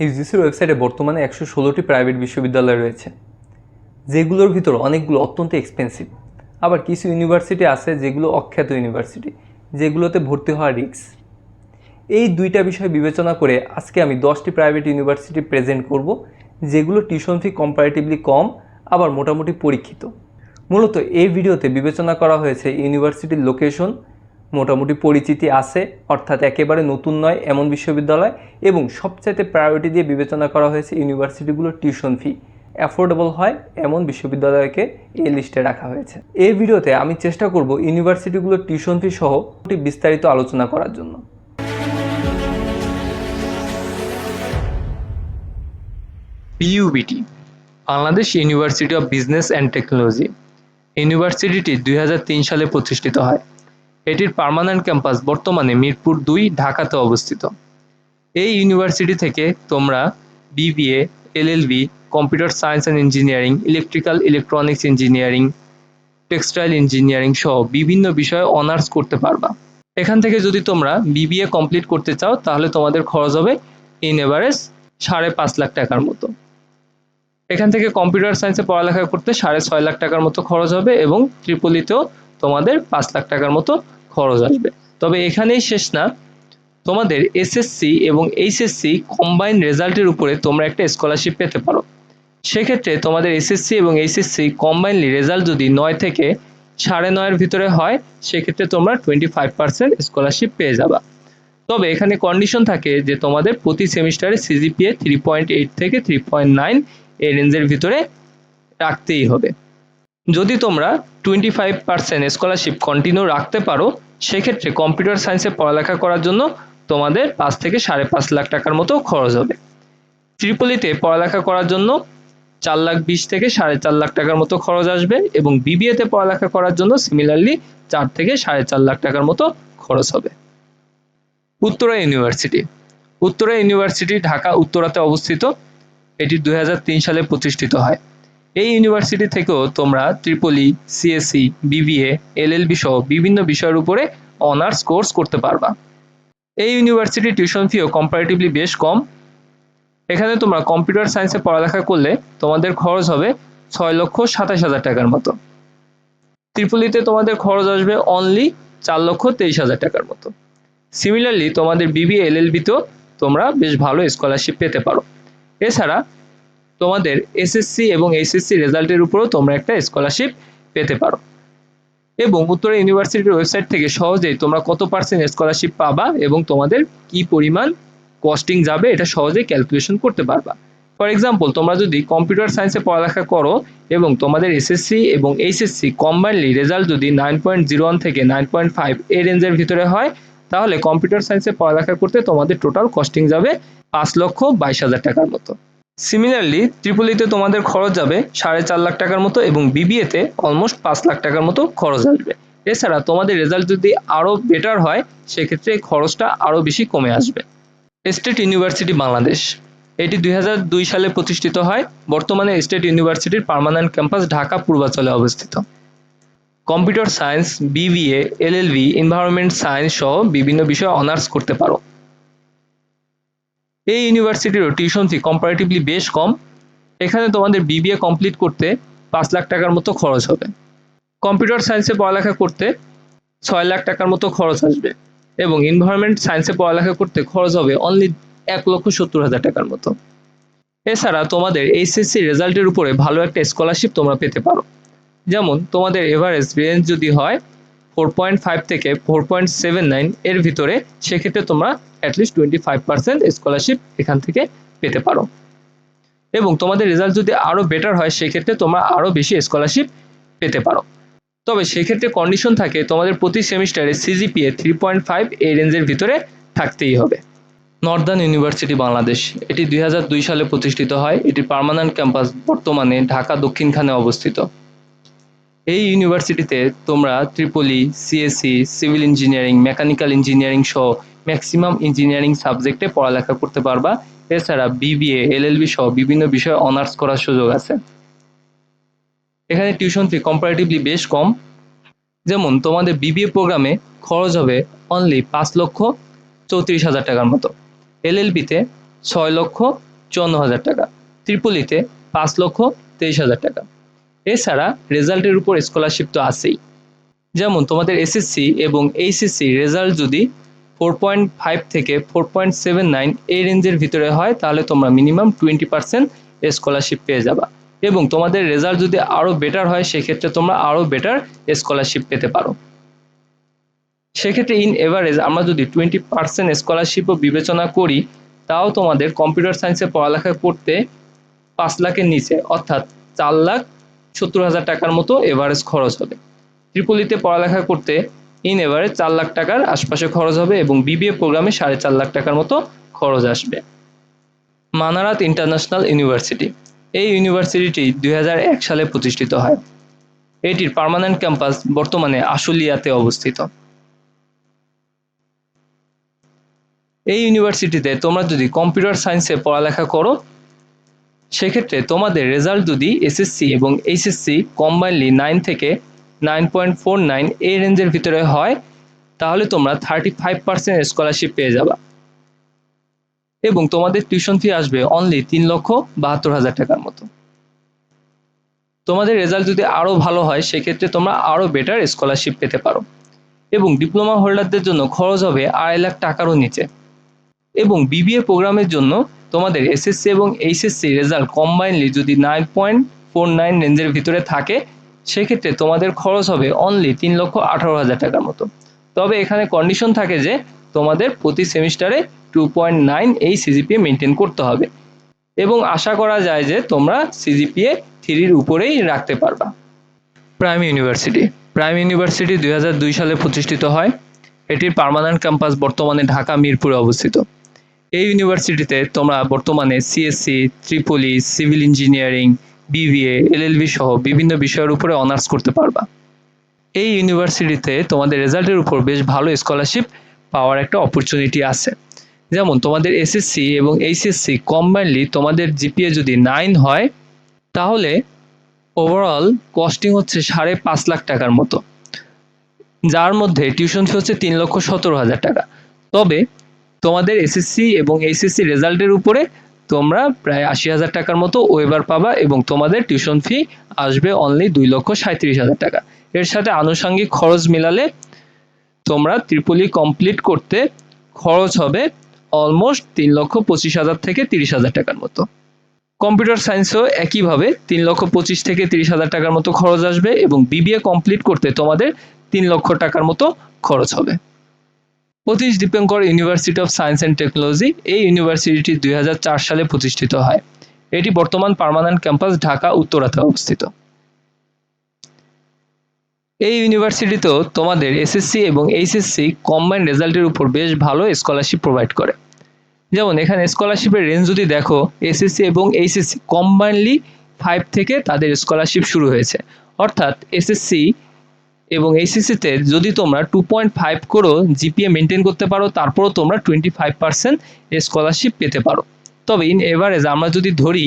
ইউজিসির ওয়েবসাইটে বর্তমানে 116টি প্রাইভেট বিশ্ববিদ্যালয় রয়েছে, যেগুলোর ভিতর অনেকগুলো অত্যন্ত এক্সপেন্সিভ। আবার কিছু ইউনিভার্সিটি আছে যেগুলো অখ্যাত ইউনিভার্সিটি, যেগুলোতে ভর্তি হওয়া রিস্ক। এই দুইটা বিষয় বিবেচনা করে আজকে আমি 10টি প্রাইভেট ইউনিভার্সিটি প্রেজেন্ট করব, যেগুলো টিউশন ফি কম্পারেটিভলি কম, আবার মোটামুটি পরীক্ষিত। মূলত এই ভিডিওতে বিবেচনা করা হয়েছে ইউনিভার্সিটির লোকেশন, মোটামুটি পরিচিতি আছে অর্থাৎ একেবারে নতুন নয় এমন বিশ্ববিদ্যালয়, এবং সবচাইতে প্রায়োরিটি দিয়ে বিবেচনা করা হয়েছে ইউনিভার্সিটিগুলোর টিউশন ফি অ্যাফোর্ডেবল হয় এমন বিশ্ববিদ্যালয়কে এই লিস্টে রাখা হয়েছে। এই ভিডিওতে আমি চেষ্টা করব ইউনিভার্সিটিগুলোর টিউশন ফি সহ বিস্তারিত আলোচনা করার জন্য। PUBT Bangladesh university of business and technology. ইউনিভার্সিটিটি 2003 সালে প্রতিষ্ঠিত হয়। এটির পার্মানেন্ট ক্যাম্পাস বর্তমানে মিরপুর 2, ঢাকাতে অবস্থিত। এই ইউনিভার্সিটি থেকে তোমরা BBA, LLB, computer science and engineering, electrical electronics engineering, textile engineering সহ বিভিন্ন বিষয়ে অনার্স করতে পারবা। এখান থেকে যদি তোমরা বিবিএ কমপ্লিট করতে চাও তাহলে তোমাদের খরচ হবে ইন এভারেজ 5.5 লাখ টাকার মতো। এখান থেকে কম্পিউটার সায়েন্সে পড়ালেখা করতে 6.5 লাখ টাকার মতো খরচ হবে, এবং ট্রিপলিতেও তোমাদের 5 লাখ টাকার মতো খরচ আসবে। তবে এখানেই শেষ না, তোমাদের এসএসসি এবং এইচএসসি কম্বাইন রেজাল্টের উপরে তোমরা একটা স্কলারশিপ পেতে পারো। সেক্ষেত্রে তোমাদের এসএসসি এবং এইচএসসি কম্বাইনলি রেজাল্ট যদি 9 থেকে 9.5-এর ভিতরে হয়, সেক্ষেত্রে তোমরা 25% স্কলারশিপ পেয়ে যাবা। তবে এখানে কন্ডিশন থাকে যে তোমাদের প্রতি সেমিস্টারে সিজিপিএ 3.8 থেকে 3.9 এই রেঞ্জের ভিতরে রাখতেই হবে। যদি তোমরা 25% স্কলারশিপ কন্টিনিউ রাখতে পারো, সেক্ষেত্রে কম্পিউটার সায়েন্সে পড়ালেখা করার জন্য তোমাদের 5 থেকে 5.5 লাখ টাকার মতো খরচ হবে। ট্রিপলিতে পড়ালেখা করার জন্য 4,20,000 থেকে 4.5 লাখ টাকার মতো খরচ আসবে, এবং বিবিএতে পড়ালেখা করার জন্য সিমিলারলি 4 থেকে 4.5 লাখ টাকার মতো খরচ হবে। উত্তরা ইউনিভার্সিটি। উত্তরা ইউনিভার্সিটি ঢাকা উত্তরাতে অবস্থিত। এটি 2003 সালে প্রতিষ্ঠিত হয়। এই ইউনিভার্সিটি থেকেও তোমরা ট্রিপলি, সিএসসি, বিবিএ, এলএলবি সহ বিভিন্ন বিষয়ের উপরে অনার্স কোর্স করতে পারবা। এই ইউনিভার্সিটির টিউশন ফিও কম্পারেটিভলি বেশ কম। এখানে তোমরা কম্পিউটার সায়েন্সে পড়ালেখা করলে তোমাদের খরচ হবে 6,27,000 টাকার মতো। ট্রিপলিতে তোমাদের খরচ আসবে অনলি 4,23,000 টাকার মতো। সিমিলারলি তোমাদের বিবিএ, এলএলবিতেও তোমরা বেশ ভালো স্কলারশিপ পেতে পারো। এছাড়া তোমাদের এসএসসি এবং এইচএসসি রেজাল্টের উপরও তোমরা একটা স্কলারশিপ পেতে পারো। এবং উত্তরা ইউনিভার্সিটির ওয়েবসাইট থেকে সহজেই তোমরা কত পার্সেন্ট স্কলারশিপ পাবা এবং তোমাদের কি পরিমাণ কস্টিং যাবে এটা সহজেই ক্যালকুলেশন করতে পারবা। ফর এক্সাম্পল, তোমরা যদি কম্পিউটার সায়েন্সে পড়ালেখা করো এবং তোমাদের এসএসসি এবং এইচএসসি কম্বাইনলি রেজাল্ট যদি 9.01 থেকে 9.5 এই রেঞ্জের ভিতরে হয়, তাহলে কম্পিউটার সায়েন্সে পড়ালেখা করতে তোমাদের টোটাল কস্টিং যাবে 5,22,000 টাকার মতো। সিমিলারলি ট্রিপলিতে তোমাদের খরচ যাবে 4.5 লাখ টাকার মতো, এবং বিবিএতে অলমোস্ট 5 লাখ টাকার মতো খরচ আসবে। এছাড়া তোমাদের রেজাল্ট যদি আরও বেটার হয়, সেক্ষেত্রে খরচটা আরও বেশি কমে আসবে। State university Bangladesh. এটি 2002 সালে প্রতিষ্ঠিত হয়। বর্তমানে স্টেট ইউনিভার্সিটির পার্মানেন্ট ক্যাম্পাস ঢাকা পূর্বাঞ্চলে অবস্থিত। Computer science, BBA, LLB, environment science সহ বিভিন্ন বিষয়ে অনার্স করতে পারো। এই ইউনিভার্সিটিরও টিউশন ফি কম্পারেটিভলি বেশ কম। এখানে তোমাদের বিবিএ কমপ্লিট করতে 5 লাখ টাকার মতো খরচ হবে। কম্পিউটার সায়েন্সে পড়ালেখা করতে 6 লাখ টাকার মতো খরচ আসবে, এবং এনভায়রনমেন্ট সায়েন্সে পড়ালেখা করতে খরচ হবে অনলি 1,70,000 টাকার মতো। এছাড়া তোমাদের এইচএসসি রেজাল্টের উপরে ভালো একটা স্কলারশিপ তোমরা পেতে পারো। যেমন তোমাদের এভারেজ রেঞ্জ যদি হয় 4.5 থেকে 4.79 এর ভিতরে, সেক্ষেত্রে তোমরা অ্যাটলিস্ট 25% স্কলারশিপ এখান থেকে পেতে পারো। এবং তোমাদের রেজাল্ট যদি আরও বেটার হয়, সেক্ষেত্রে তোমরা আরও বেশি স্কলারশিপ পেতে পারো। তবে সেক্ষেত্রে কন্ডিশন থাকে তোমাদের প্রতি সেমিস্টারে সিজিপিএ 3.5 এই রেঞ্জের ভিতরে থাকতেই হবে। Northern university Bangladesh. এটি 2002 সালে প্রতিষ্ঠিত হয়। এটির পার্মানেন্ট ক্যাম্পাস বর্তমানে ঢাকা দক্ষিণখানে অবস্থিত। এই ইউনিভার্সিটিতে তোমরা Tripoli, CSC, civil engineering, mechanical engineering সহ ম্যাক্সিমাম ইঞ্জিনিয়ারিং সাবজেক্টে পড়ালেখা করতে পারবা। এছাড়া বিবিএ, এলএলবি সহ বিভিন্ন বিষয়ে অনার্স করার সুযোগ আছে। এখানে টিউশন ফি কম্পারেটিভলি বেশ কম। যেমন তোমাদের বিবিএ প্রোগ্রামে খরচ হবে অনলি 5,34,000 টাকার মতো, এলএলবিতে 6,54,000 টাকা, ত্রিপলিতে 5,23,000 টাকা। এছাড়া রেজাল্টের উপর স্কলারশিপ তো আছেই। যেমন তোমাদের এসএসসি এবং এইচএসসি রেজাল্ট যদি 4.5 থেকে 4.79 এই রেঞ্জের ভিতরে হয় তাহলে তোমরা মিনিমাম 20% স্কলারশিপ পেয়ে যাবা, এবং তোমাদের রেজাল্ট যদি আরও বেটার হয় সেক্ষেত্রে তোমরা আরও বেটার স্কলারশিপ পেতে পারো। সেক্ষেত্রে ইন এভারেজ আমরা যদি 20% স্কলারশিপও বিবেচনা করি তাও তোমাদের কম্পিউটার সায়েন্সে পড়ালেখা করতে 5 লাখের নিচে অর্থাৎ 4,70,000 টাকার মতো এভারেজ খরচ হবে। ত্রিপলিতে পড়ালেখা করতে ইন এভারেজ 4 লাখ টাকার আশপাশে খরচ হবে এবং বিবিএ প্রোগ্রামে 4.5 লাখ টাকার মতো খরচ আসবে। মানারাত ইন্টারন্যাশনাল ইউনিভার্সিটি, এই ইউনিভার্সিটিটি 2001 সালে প্রতিষ্ঠিত হয়। এটির পার্মানেন্ট ক্যাম্পাস বর্তমানে আশুলিয়াতে অবস্থিত। এই ইউনিভার্সিটিতে তোমরা যদি কম্পিউটার সায়েন্সে পড়ালেখা করো সেক্ষেত্রে তোমাদের রেজাল্ট যদি এসএসসি এবং এইচএসসি কম্বাইনলি 9 থেকে 9.49 এই রেঞ্জের ভিতরে হয় তাহলে তোমরা 35% স্কলারশিপ পেয়ে যাবা, এবং তোমাদের টিউশন ফি আসবে অনলি 3,72,000 টাকার মতো। তোমাদের রেজাল্ট যদি আরও ভালো হয় সেক্ষেত্রে তোমরা আরও বেটার স্কলারশিপ পেতে পারো, এবং ডিপ্লোমা হোল্ডারদের জন্য খরচ হবে 2.5 লাখ টাকারও নিচে। এবং বিবিএ প্রোগ্রামের জন্য তোমাদের এসএসসি এবং এইচএসসি রেজাল্ট কম্বাইনলি যদি 9.49 রেঞ্জের ভিতরে থাকে সেক্ষেত্রে তোমাদের খরচ হবে অনলি 3,18,000 টাকার মতো। তবে এখানে কন্ডিশন থাকে যে তোমাদের প্রতি সেমিস্টারে 2.9 এই সিজিপিএ মেনটেন করতে হবে, এবং আশা করা যায় যে তোমরা সিজিপিএ 3-র উপরেই রাখতে পারবা। প্রাইম ইউনিভার্সিটি, প্রাইম ইউনিভার্সিটি 2002 সালে প্রতিষ্ঠিত হয়। এটির পার্মানেন্ট ক্যাম্পাস বর্তমানে ঢাকা মিরপুরে অবস্থিত। এই ইউনিভার্সিটিতে তোমরা বর্তমানে CSC, Tripoli, civil engineering, BBA, LLB সহ বিভিন্ন বিষয়ের উপরে অনার্স করতে পারবা। এই ইউনিভার্সিটিতে তোমাদের রেজাল্টের উপর বেশ ভালো স্কলারশিপ পাওয়ার একটা অপরচুনিটি আছে। যেমন তোমাদের এসএসসি এবং এইচএসসি কম্বাইনলি তোমাদের জিপিএ যদি 9 হয় তাহলে ওভারঅল কস্টিং হচ্ছে 5.5 লাখ টাকার মতো, যার মধ্যে টিউশন ফি হচ্ছে 3,17,000 টাকা। তবে তোমাদের এসএসসি এবং এইচএসসি রেজাল্টের উপরে তোমরা প্রায় 80,000 টাকার মতো ওয়েভার পাবা, এবং তোমাদের টিউশন ফি আসবে অনলি 2,37,000 টাকা। এর সাথে আনুষঙ্গিক খরচ মিলালে তোমরা ত্রিপলি কমপ্লিট করতে খরচ হবে অলমোস্ট 3,25,000 থেকে 30,000 টাকার মতো। কম্পিউটার সায়েন্সেও একইভাবে 3,25,000 থেকে 30,000 টাকার মতো খরচ আসবে, এবং বিবিএ কমপ্লিট করতে তোমাদের 3 লক্ষ টাকার মতো খরচ হবে। Atish Dipankar university of science and technology, এই ইউনিভার্সিটিটি 2004 সালে প্রতিষ্ঠিত হয়। এটি বর্তমান পার্মানেন্ট ক্যাম্পাস ঢাকা উত্তরাতে অবস্থিত। এই ইউনিভার্সিটিতেও তোমাদের এসএসসি এবং এইচএসসি কম্বাইন্ড রেজাল্টের উপর বেশ ভালো স্কলারশিপ প্রোভাইড করে। যেমন এখানে স্কলারশিপের রেঞ্জ যদি দেখো এসএসসি এবং এইচএসসি কম্বাইনলি 5 থেকে তাদের স্কলারশিপ শুরু হয়েছে, অর্থাৎ এসএসসি এবং এইচএসসিতে যদি তোমরা 2.5 করেও জিপিএ মেনটেন করতে পারো তারপরও তোমরা 25% স্কলারশিপ পেতে পারো। তবে ইন এভারেজ আমরা যদি ধরি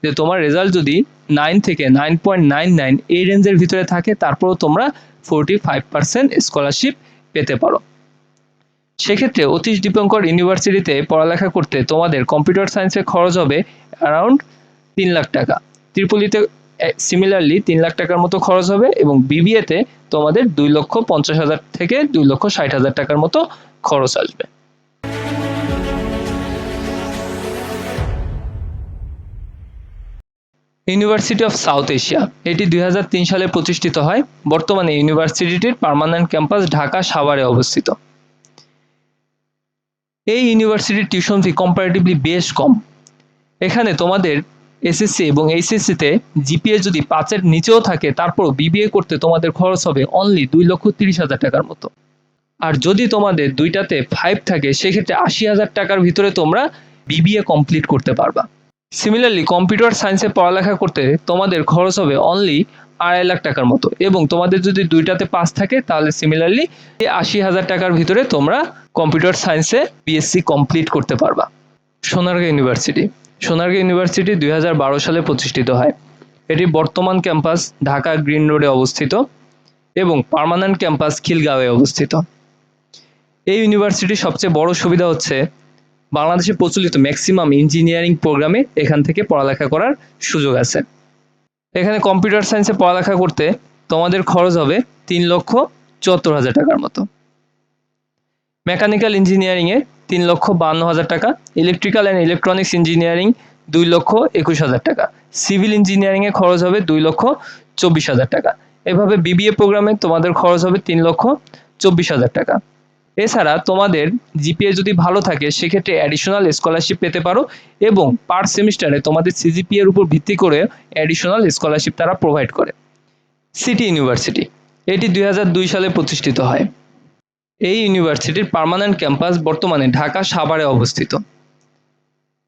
যে তোমার রেজাল্ট যদি 9 থেকে 9.99 এই রেঞ্জের ভিতরে থাকে তারপরও তোমরা 45% স্কলারশিপ পেতে পারো। সেক্ষেত্রে অতীশ দীপঙ্কর ইউনিভার্সিটিতে পড়ালেখা করতে তোমাদের কম্পিউটার সায়েন্সে খরচ হবে অ্যারাউন্ড 3 লাখ টাকা। ত্রিপলিতে সিমিলারলি 3 লাখ টাকার মতো খরচ হবে, এবং বিবিএতে তোমাদের 2,50,000 থেকে 2,60,000 টাকার মতো খরচ আসবে। ইউনিভার্সিটি অফ সাউথ এশিয়া, এটি 2003 সালে প্রতিষ্ঠিত হয়। বর্তমানে ইউনিভার্সিটির পার্মানেন্ট ক্যাম্পাস ঢাকা সাভারে অবস্থিত। এই ইউনিভার্সিটির টিউশন ফি কম্পারেটিভলি বেশ কম। এখানে তোমাদের এসএসসি এবং এইচএসসিতে জিপিএ যদি 5-এর নিচেও থাকে তারপরও বিবিএ করতে তোমাদের খরচ হবে অনলি 2,30,000 টাকার মতো। আর যদি তোমাদের দুইটাতে 5 থাকে সেক্ষেত্রে 80,000 টাকার ভিতরে তোমরা বিবিএ কমপ্লিট করতে পারবা। সিমিলারলি কম্পিউটার সায়েন্সে পড়ালেখা করতে তোমাদের খরচ হবে অনলি 2.5 লাখ টাকার মতো, এবং তোমাদের যদি দুইটাতে 5 থাকে তাহলে সিমিলারলি 80,000 টাকার ভিতরে তোমরা কম্পিউটার সায়েন্সে বিএসসি কমপ্লিট করতে পারবা। সোনারগাঁ ইউনিভার্সিটি, সোনারগাঁ ইউনিভার্সিটি 2012 সালে প্রতিষ্ঠিত হয়। এটি বর্তমান ক্যাম্পাস ঢাকা গ্রিন রোডে অবস্থিত এবং পার্মানেন্ট ক্যাম্পাস খিলগাঁওয়ে অবস্থিত। এই ইউনিভার্সিটির সবচেয়ে বড় সুবিধা হচ্ছে বাংলাদেশে প্রচলিত ম্যাক্সিমাম ইঞ্জিনিয়ারিং প্রোগ্রামে এখান থেকে পড়ালেখা করার সুযোগ আছে। এখানে কম্পিউটার সায়েন্সে পড়ালেখা করতে তোমাদের খরচ হবে 3,74,000 টাকার মতো। মেকানিক্যাল ইঞ্জিনিয়ারিংয়ে 3,52,000 টাকা, ইলেকট্রিক্যাল অ্যান্ড ইলেকট্রনিক্স ইঞ্জিনিয়ারিং 2,21,000 টাকা, সিভিল ইঞ্জিনিয়ারিংয়ে খরচ হবে 2,24,000 টাকা। এভাবে বিবিএ প্রোগ্রামে তোমাদের খরচ হবে 3,24,000 টাকা। এছাড়া তোমাদের জিপিএ যদি ভালো থাকে সেক্ষেত্রে অ্যাডিশনাল স্কলারশিপ পেতে পারো এবং পার সেমিস্টারে তোমাদের সিজিপিএর উপর ভিত্তি করে অ্যাডিশনাল স্কলারশিপ তারা প্রোভাইড করে। সিটি ইউনিভার্সিটি, এটি 2002 সালে প্রতিষ্ঠিত হয়। এই ইউনিভার্সিটির পার্মানেন্ট ক্যাম্পাস বর্তমানে ঢাকা সাভারে অবস্থিত।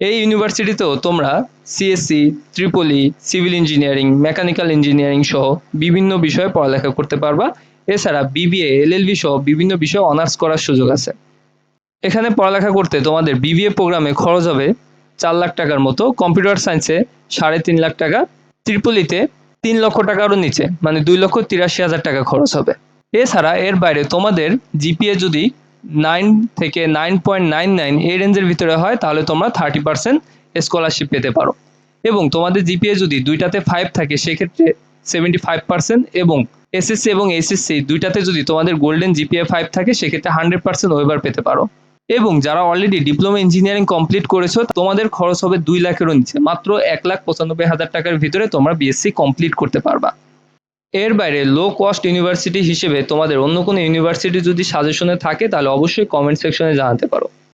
এই ইউনিভার্সিটিতেও তোমরা CSC, Tripoli, civil engineering, mechanical engineering সহ বিভিন্ন বিষয়ে পড়ালেখা করতে পারবা। এছাড়া বিবিএ, এলএলবি সহ বিভিন্ন বিষয়ে অনার্স করার সুযোগ আছে। এখানে পড়ালেখা করতে তোমাদের বিবিএ প্রোগ্রামে খরচ হবে 4 লাখ টাকার মতো, কম্পিউটার সায়েন্সে 3.5 লাখ টাকা, ট্রিপলিতে 3 লক্ষ টাকারও নিচে মানে 2,83,000 টাকা খরচ হবে। এছাড়া এর বাইরে তোমাদের জিপিএ যদি 9 থেকে 9.99 এই রেঞ্জের ভিতরে হয় তাহলে তোমরা 30% স্কলারশিপ পেতে পারো এবং তোমাদের জিপিএ যদি দুইটাতে 5 থাকে সেক্ষেত্রে 75% এবং এসএসসি এবং এইচএসসি দুইটাতে যদি তোমাদের গোল্ডেন জিপিএ 5 থাকে সেক্ষেত্রে 100% ওয়েভার পেতে পারো। এবং যারা অলরেডি ডিপ্লোমা ইঞ্জিনিয়ারিং কমপ্লিট করেছো তোমাদের খরচ হবে 2 লাখেরও নিচে, মাত্র 1,95,000 টাকার ভিতরে তোমরা বিএসসি কমপ্লিট করতে পারবা। এর বাইরে লো কস্ট ইউনিভার্সিটি হিসেবে তোমাদের অন্য কোনো ইউনিভার্সিটি যদি সাজেশনে থাকে তাহলে অবশ্যই কমেন্ট সেকশনে জানাতে পারো।